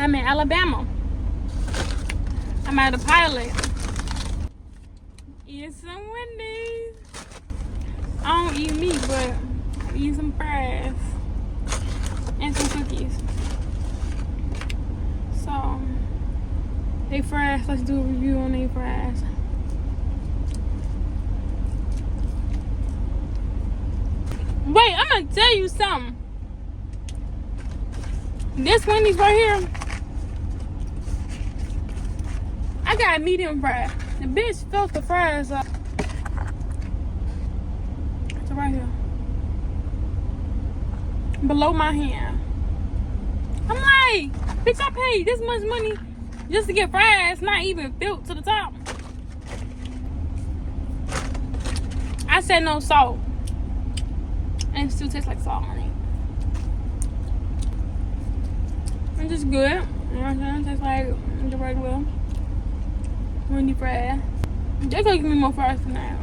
I'm in Alabama. I'm at a pilot. Eat some Wendy's. I don't eat meat, but I eat some fries and some cookies. So, they fries. Let's do a review on they fries. Wait, I'm gonna tell you something. This Wendy's right here, I got a medium fry. The bitch filled the fries up. It's right here. Below my hand. I'm like, bitch, I paid this much money just to get fries, not even filled to the top. I said no salt. And it still tastes like salt on it. It's just good. You know what I'm saying? It tastes like the regular Wendy fries. They're gonna give me more fries than that.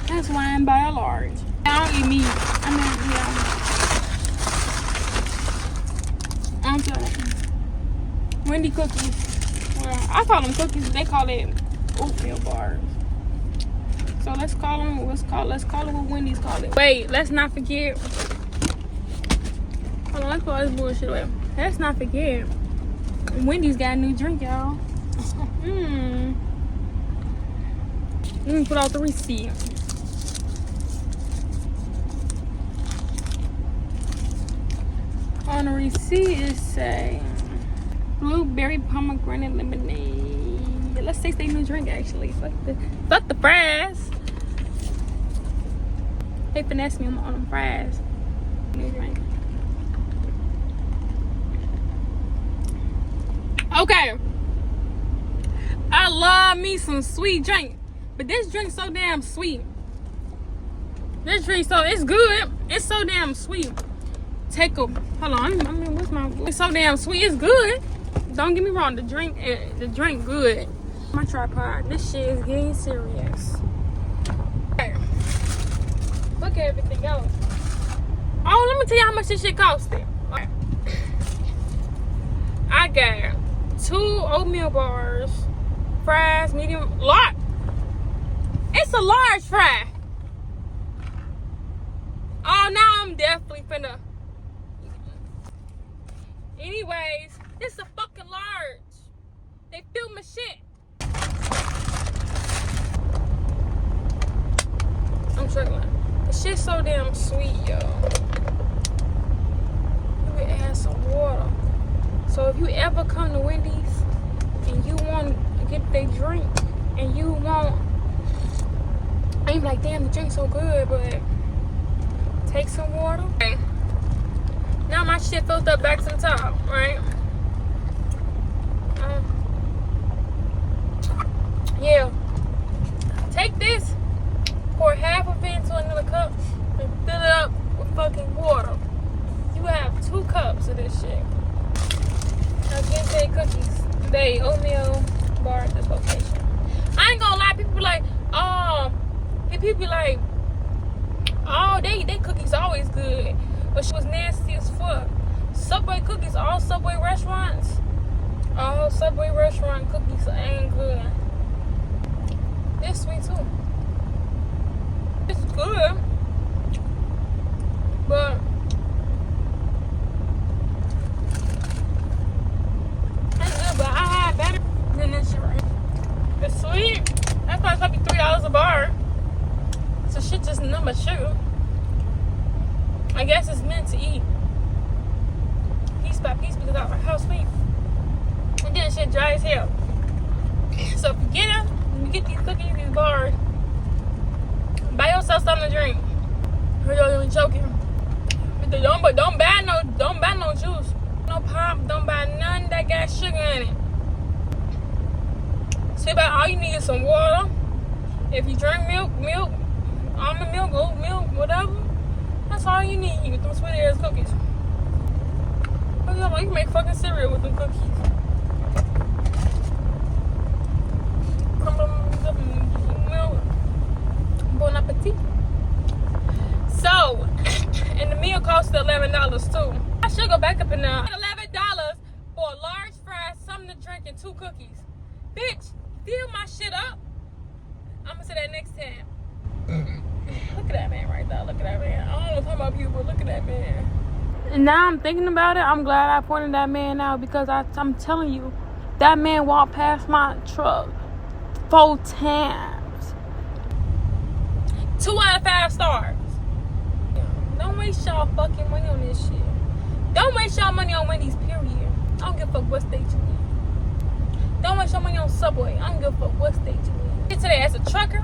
That's why I'm by a large. I don't eat meat. I mean, yeah. I'm telling you. Wendy cookies. Well, I call them cookies, but they call it oatmeal bars. So let's call it what Wendy's call it. Wait, let's not forget. Hold on, let's put all this bullshit away. Let's not forget. Wendy's got a new drink, y'all. Let me put out the receipt. On the receipt it say blueberry pomegranate lemonade. Let's taste their new drink actually. Fuck the fries. They finessed me on them fries. New drink. Okay. I love me some sweet drink. But this drink's so damn sweet. This drink it's good. It's so damn sweet. Hold on. I mean, what's my? It's so damn sweet. It's good. Don't get me wrong. The drink good. My tripod. This shit is getting serious. Okay. Look at everything else. Oh, let me tell you how much this shit costed. Okay. I got 2 oatmeal bars, fries, medium, large. It's a large fry. Oh, now I'm definitely finna. Anyways, this is a fucking large. They fill my shit. I'm struggling. The shit's so damn sweet, yo. Let me add some water. So if you ever come to Wendy's and you want to get their drink and you want, I'm like, damn, the drink's so good, but take some water. Okay. Now my shit filled up back to the top, right? Yeah. Take this, pour half of it into another cup, and fill it up with fucking water. You have 2 cups of this shit. Now get they cookies. They oatmeal bar at this location. I ain't gonna lie, people be like, they cookies always good. But she was nasty as fuck. Subway cookies, all Subway restaurant cookies ain't good. This sweet too. It's good. But that's good, but I had better than this shit right here. It's sweet. That's probably gonna be $3 a bar. So shit just nothing but sugar. I guess it's meant to eat piece by piece because of how sweet. And then shit dry as hell. So if you get them, you get these cookies, these bars, buy yourself something to drink. Or you're joking. But don't buy no juice, no pop, don't buy none that got sugar in it. So about all you need is some water. If you drink milk, almond milk, oat milk, whatever. That's all you need with them sweet ass cookies. You can make fucking cereal with them cookies. Bon appetit. So, and the meal cost $11 too. I should go back up in there. $11 shit up. I'm gonna say that next time. Look at that man right there. Look at that man. I don't want to talk about people, but look at that man. And now I'm thinking about it. I'm glad I pointed that man out because I'm telling you, that man walked past my truck 4 times. 2 out of 5 stars. Don't waste y'all fucking money on this shit. Don't waste y'all money on Wendy's, period. I don't give a fuck what state you in. Don't waste your money on Subway. I don't give a fuck what state you in. Today, as a trucker,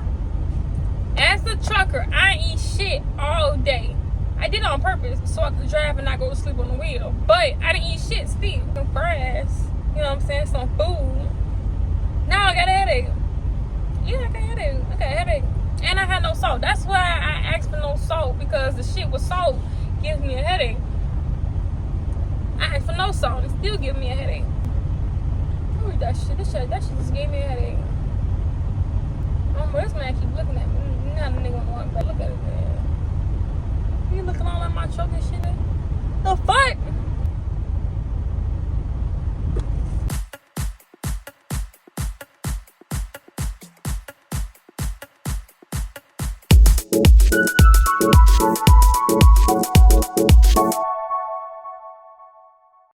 I ain't eat shit all day. I did it on purpose so I could drive and not go to sleep on the wheel. But I didn't eat shit still. Some fries, you know what I'm saying? Some food. Now I got a headache. Yeah, I got a headache. I got a headache. And I had no salt. That's why I asked for no salt, because the shit with salt gives me a headache. I asked for no salt. It still gives me a headache. Who is that shit? That shit just gave me a headache. This man keep looking at me. Not a nigga want, but look at it, man. You looking all at my truck and shit? The fuck?